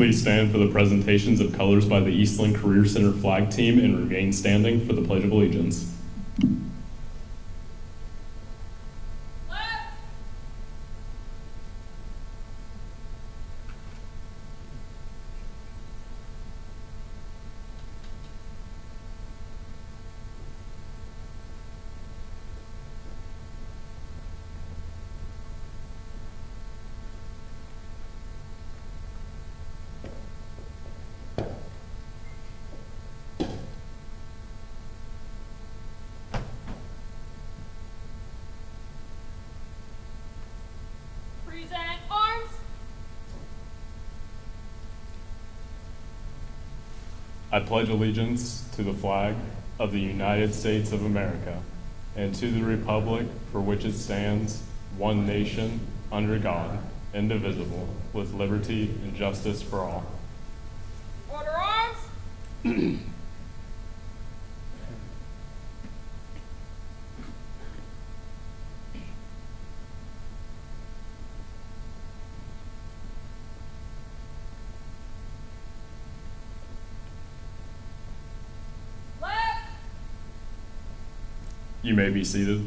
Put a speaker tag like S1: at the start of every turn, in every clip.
S1: Please stand for the presentations of colors by the Eastland Career Center flag team and remain standing for the Pledge of Allegiance. I pledge allegiance to the flag of the United States of America and to the republic for which it stands, one nation, under God, indivisible, with liberty and justice for all.
S2: Order arms!
S1: You may be seated.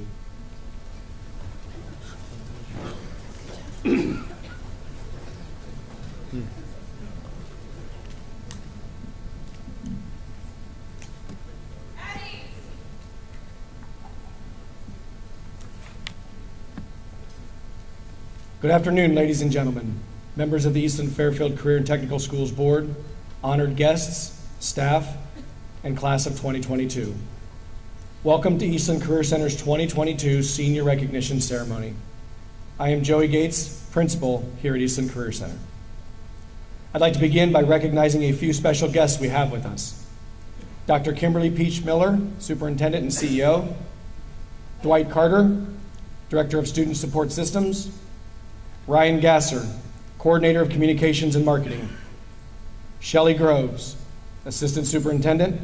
S3: Good afternoon, ladies and gentlemen, members of the Eastland-Fairfield Career and Technical Schools Board, honored guests, staff, and class of 2022. Welcome to Eastland Career Center's 2022 Senior Recognition Ceremony. I am Joey Gates, Principal here at Eastland Career Center. I'd like to begin by recognizing a few special guests we have with us. Dr. Kimberly Peach Miller, Superintendent and CEO, Dwight Carter, Director of Student Support Systems, Ryan Gasser, Coordinator of Communications and Marketing, Shelley Groves, Assistant Superintendent,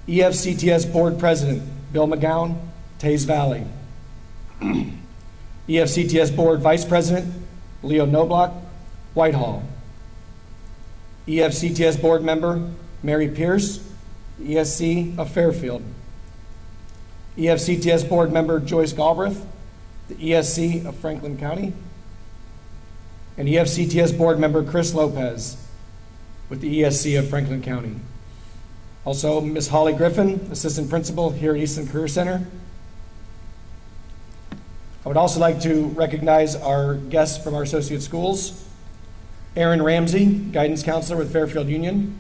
S3: EFCTS Board President Bill McGowan, Tays Valley, EFCTS Board Vice President Leo Knobloch, Whitehall, EFCTS Board Member Mary Pierce, ESC of Fairfield, EFCTS Board Member Joyce Galbraith, the ESC of Franklin County, and EFCTS Board Member Chris Lopez with the ESC of Franklin County. Also, Ms. Holly Griffin, Assistant Principal here at Eastland Career Center. I would also like to recognize our guests from our associate schools. Aaron Ramsey, Guidance Counselor with Fairfield Union.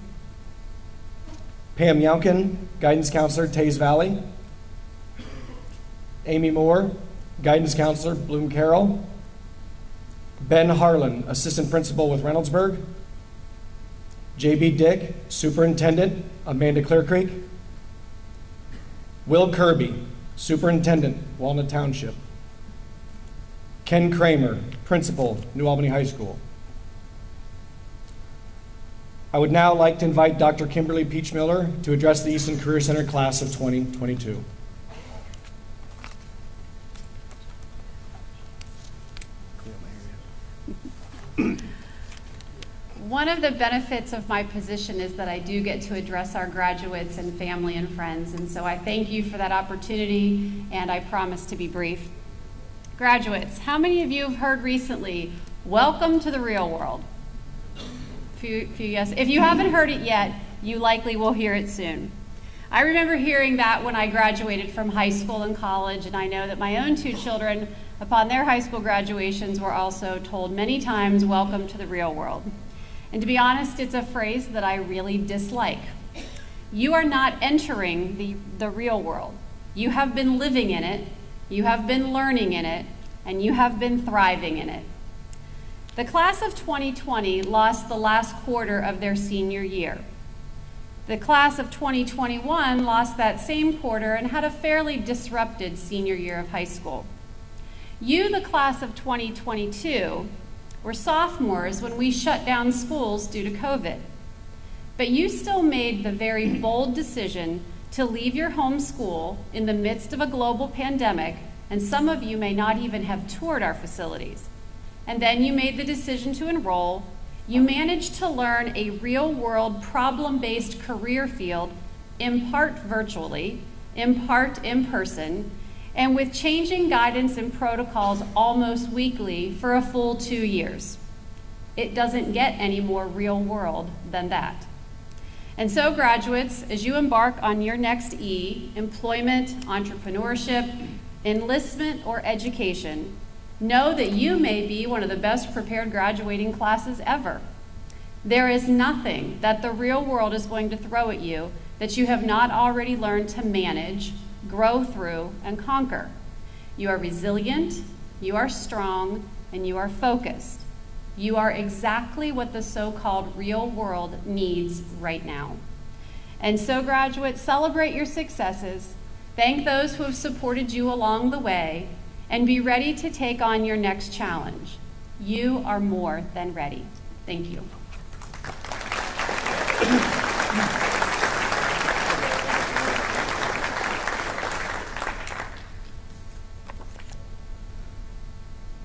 S3: Pam Younkin, Guidance Counselor, Tays Valley. Amy Moore, Guidance Counselor, Bloom Carroll. Ben Harlan, Assistant Principal with Reynoldsburg. J.B. Dick, Superintendent, Amanda Clear Creek. Will Kirby, Superintendent, Walnut Township. Ken Kramer, Principal, New Albany High School. I would now like to invite Dr. Kimberly Peach Miller to address the Eastland Career Center class of 2022.
S4: One of the benefits of my position is that I do get to address our graduates and family and friends, and so I thank you for that opportunity, and I promise to be brief. Graduates, how many of you have heard recently, welcome to the real world? Few yes. If you haven't heard it yet, you likely will hear it soon. I remember hearing that when I graduated from high school and college, and I know that my own two children, upon their high school graduations, were also told many times, welcome to the real world. And to be honest, it's a phrase that I really dislike. You are not entering the real world. You have been living in it, you have been learning in it, and you have been thriving in it. The class of 2020 lost the last quarter of their senior year. The class of 2021 lost that same quarter and had a fairly disrupted senior year of high school. You, the class of 2022, were sophomores when we shut down schools due to COVID. But you still made the very bold decision to leave your home school in the midst of a global pandemic, and some of you may not even have toured our facilities. And then you made the decision to enroll. You managed to learn a real-world problem-based career field, in part virtually, in part in person, and with changing guidance and protocols almost weekly for a full 2 years. It doesn't get any more real world than that. And so graduates, as you embark on your next E, employment, entrepreneurship, enlistment, or education, know that you may be one of the best prepared graduating classes ever. There is nothing that the real world is going to throw at you that you have not already learned to manage, grow through, and conquer. You are resilient, you are strong, and you are focused. You are exactly what the so-called real world needs right now. And so graduates, celebrate your successes, thank those who have supported you along the way, and be ready to take on your next challenge. You are more than ready. Thank you.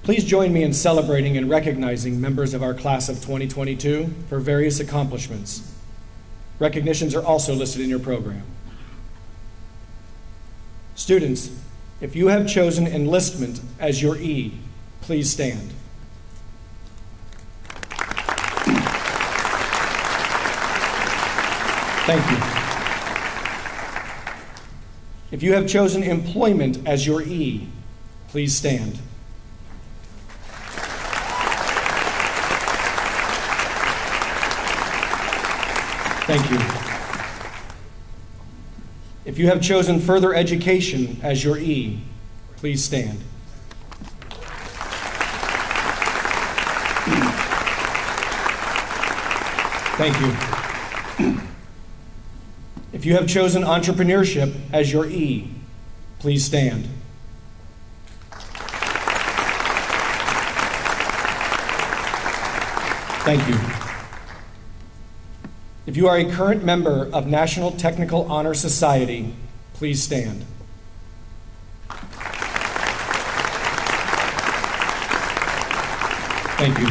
S3: Please join me in celebrating and recognizing members of our class of 2022 for various accomplishments. Recognitions are also listed in your program. Students, if you have chosen enlistment as your E, please stand. Thank you. If you have chosen employment as your E, please stand. Thank you. If you have chosen further education as your E, please stand. Thank you. If you have chosen entrepreneurship as your E, please stand. Thank you. If you are a current member of National Technical Honor Society, please stand. Thank you.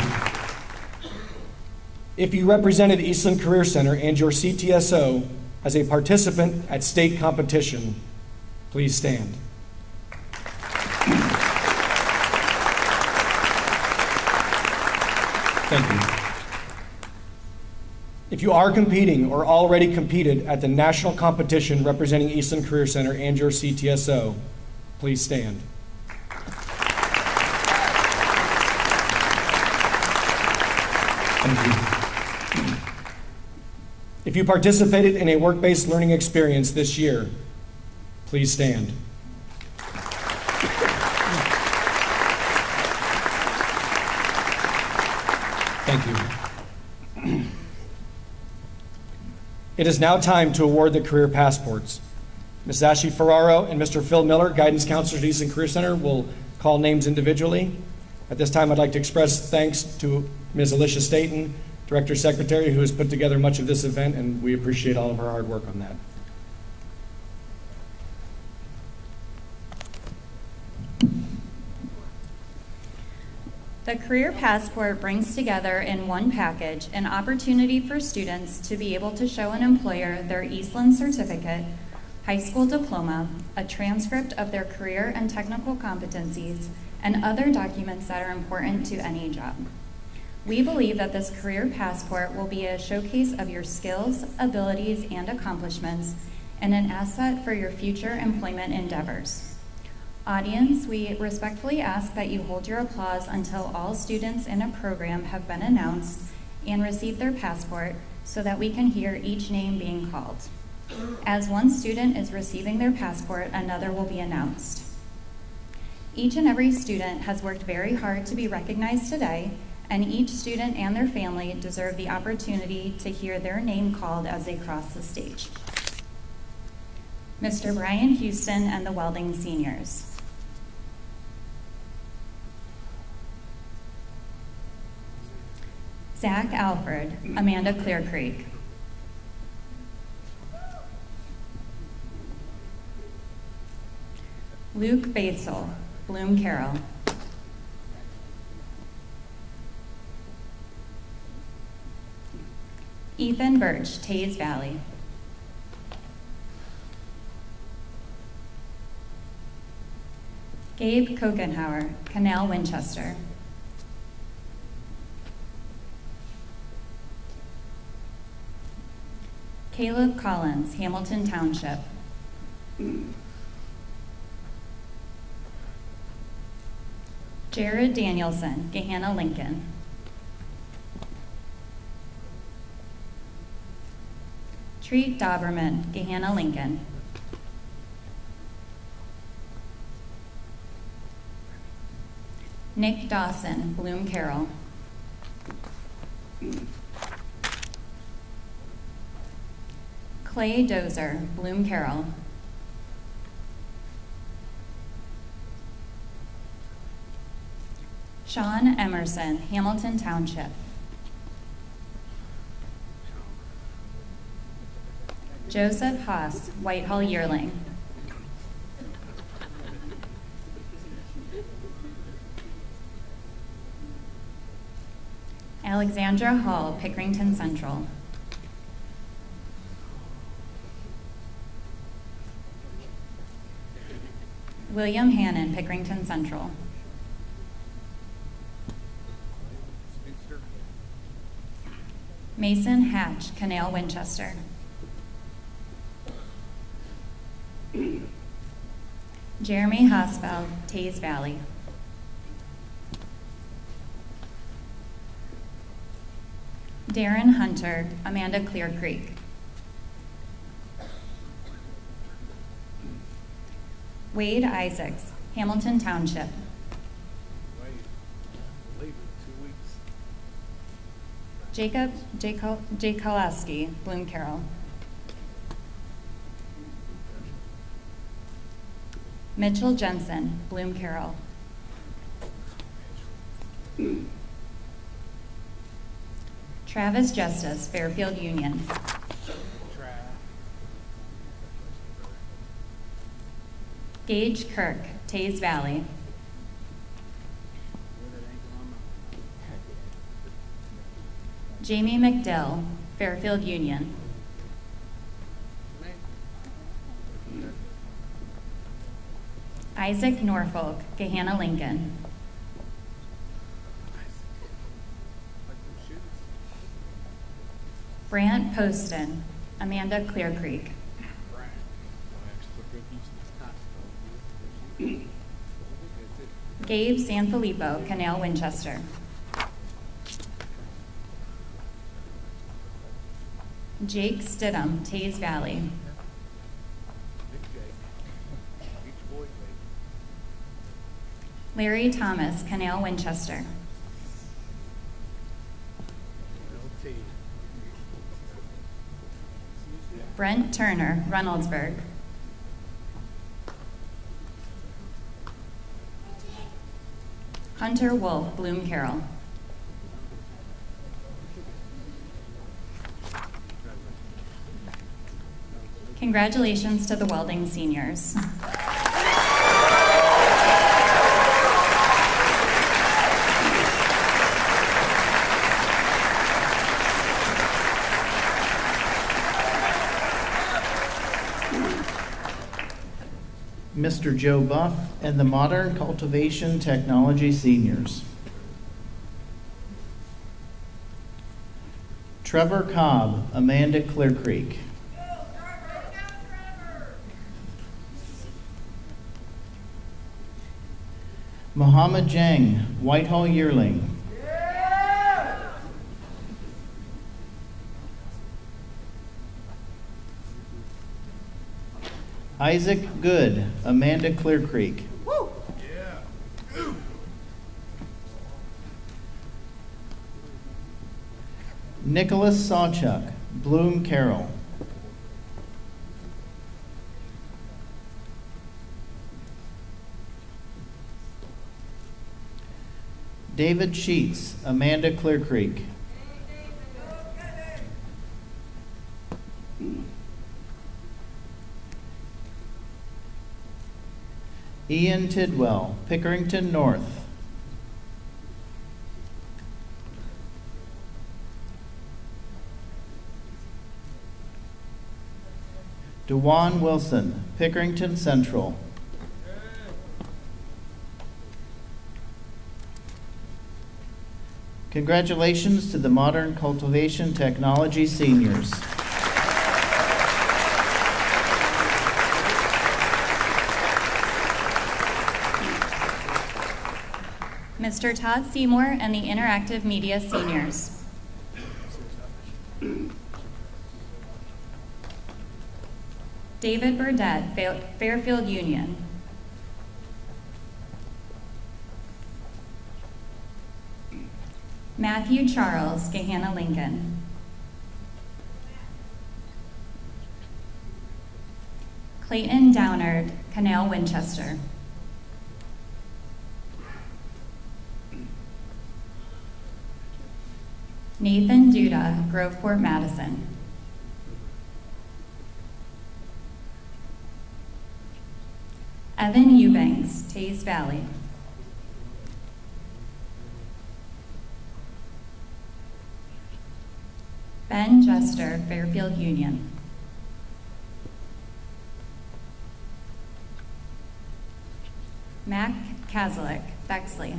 S3: If you represented Eastland Career Center and your CTSO as a participant at state competition, please stand. Thank you. If you are competing or already competed at the national competition representing Eastland Career Center and your CTSO, please stand. Thank you. If you participated in a work-based learning experience this year, please stand. Thank you. It is now time to award the career passports. Ms. Ashley Ferraro and Mr. Phil Miller, guidance counselors at Eastland Career Center, will call names individually. At this time, I'd like to express thanks to Ms. Alicia Staten, Director Secretary, who has put together much of this event, and we appreciate all of her hard work on that.
S5: The Career Passport brings together in one package an opportunity for students to be able to show an employer their Eastland certificate, high school diploma, a transcript of their career and technical competencies, and other documents that are important to any job. We believe that this Career Passport will be a showcase of your skills, abilities, and accomplishments, and an asset for your future employment endeavors. Audience, we respectfully ask that you hold your applause until all students in a program have been announced and received their passport so that we can hear each name being called. As one student is receiving their passport, another will be announced. Each and every student has worked very hard to be recognized today, and each student and their family deserve the opportunity to hear their name called as they cross the stage. Mr. Brian Houston and the Welding Seniors. Zach Alford, Amanda Clear Creek. Luke Batesel, Bloom Carroll. Ethan Birch, Taze Valley. Gabe Kokenhauer, Canal Winchester. Caleb Collins, Hamilton Township. Jared Danielson, Gahanna Lincoln. Treat Doberman, Gahanna Lincoln. Nick Dawson, Bloom Carroll. Clay Dozer, Bloom Carroll. Sean Emerson, Hamilton Township. Joseph Haas, Whitehall Yearling. Alexandra Hall, Pickerington Central. William Hannon, Pickerington Central. Mason Hatch, Canal Winchester. Jeremy Hosfeld, Taze Valley. Darren Hunter, Amanda Clear Creek. Wade Isaacs, Hamilton Township. Jacob Jakolowski, Bloom Carroll. Mitchell Jensen, Bloom Carroll. Travis Justice, Fairfield Union. Gage Kirk, Taze Valley. Jamie McDill, Fairfield Union. Isaac Norfolk, Gahanna Lincoln. Brant Poston, Amanda Clear Creek. Gabe Sanfilippo, Canal Winchester. Jake Stidham, Taze Valley. Larry Thomas, Canal Winchester. Brent Turner, Reynoldsburg. Hunter Wolf, Bloom Carroll. Congratulations to the welding seniors.
S6: Mr. Joe Buff and the Modern Cultivation Technology seniors. Trevor Cobb, Amanda Clear Creek. Muhammad Jang, Whitehall Yearling. Isaac Good, Amanda Clear Creek. Nicholas Sawchuck, Bloom Carroll. David Sheets, Amanda Clear Creek. Ian Tidwell, Pickerington North. DeJuan Wilson, Pickerington Central. Congratulations to the Modern Cultivation Technology seniors.
S5: Mr. Todd Seymour and the Interactive Media seniors. David Burdett, Fairfield Union. Matthew Charles, Gahanna Lincoln. Clayton Downard, Canal Winchester. Nathan Duda, Groveport Madison. Evan Eubanks, Taze Valley. Ben Jester, Fairfield Union. Mac Kazalik, Bexley.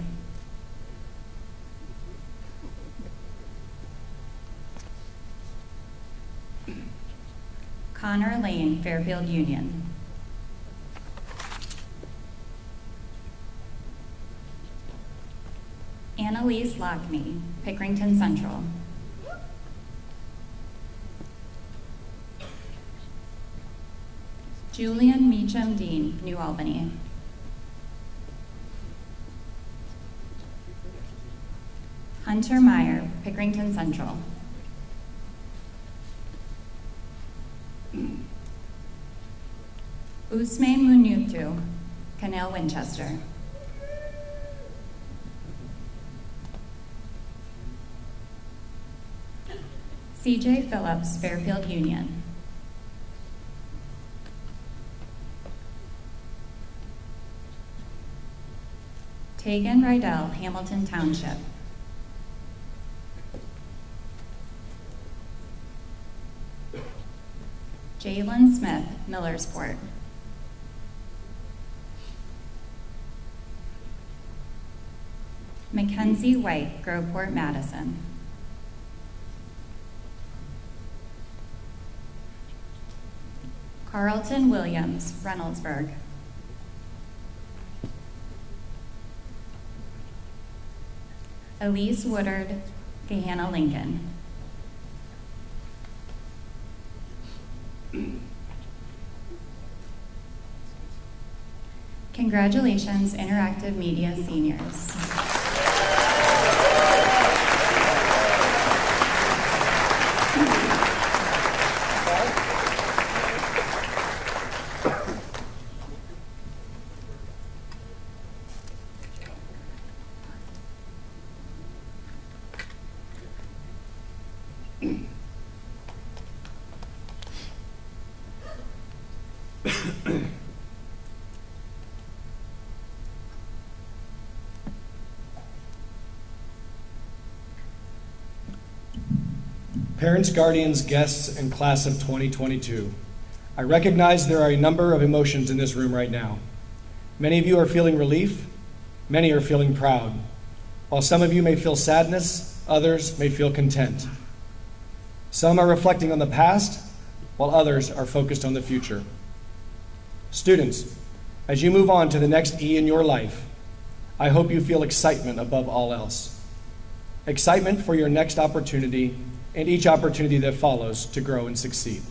S5: Connor Lane, Fairfield Union. Annalise Lockney, Pickerington Central. Julian Meacham Dean, New Albany. Hunter Meyer, Pickerington Central. Usman Munutu, Canal Winchester. CJ Phillips, Fairfield Union. Tegan Rydell, Hamilton Township. Jalen Smith, Millersport. Mackenzie White, Groveport Madison. Carlton Williams, Reynoldsburg. Elise Woodard, Gahanna Lincoln. Congratulations, Interactive Media seniors.
S3: Parents, guardians, guests, and class of 2022. I recognize there are a number of emotions in this room right now. Many of you are feeling relief, many are feeling proud. While some of you may feel sadness, others may feel content. Some are reflecting on the past, while others are focused on the future. Students, as you move on to the next E in your life, I hope you feel excitement above all else. Excitement for your next opportunity and each opportunity that follows to grow and succeed.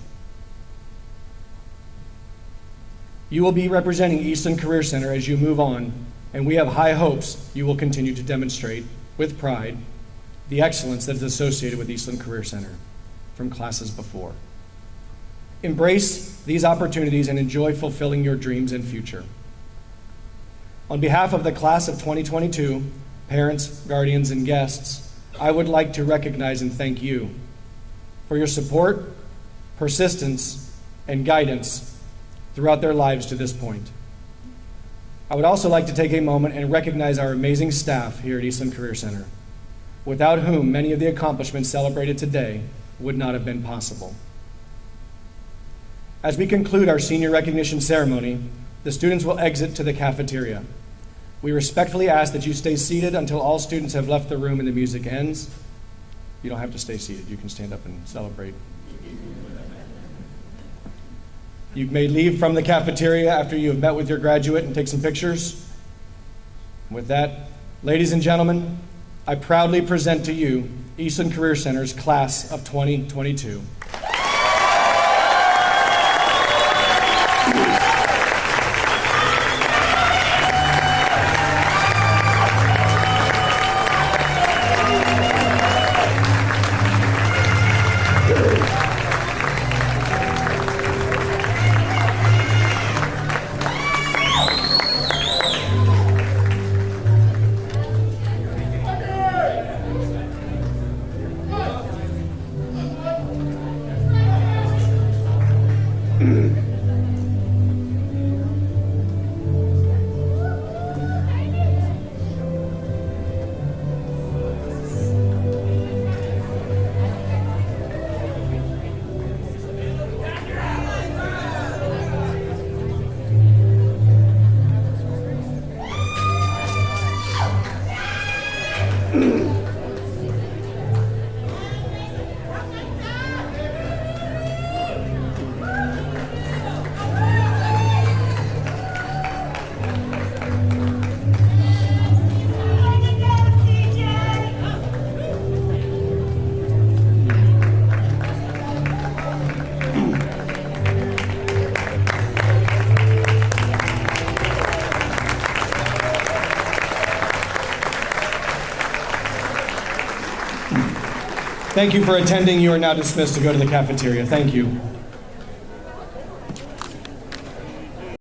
S3: You will be representing Eastland Career Center as you move on, and we have high hopes you will continue to demonstrate, with pride, the excellence that is associated with Eastland Career Center from classes before. Embrace these opportunities and enjoy fulfilling your dreams and future. On behalf of the class of 2022, parents, guardians, and guests, I would like to recognize and thank you for your support, persistence, and guidance throughout their lives to this point. I would also like to take a moment and recognize our amazing staff here at Eastland Career Center, without whom many of the accomplishments celebrated today would not have been possible. As we conclude our senior recognition ceremony, the students will exit to the cafeteria. We respectfully ask that you stay seated until all students have left the room and the music ends. You don't have to stay seated. You can stand up and celebrate. You may leave from the cafeteria after you have met with your graduate and take some pictures. With that, ladies and gentlemen, I proudly present to you Eastland Career Center's class of 2022. Thank you for attending. You are now dismissed to go to the cafeteria. Thank you.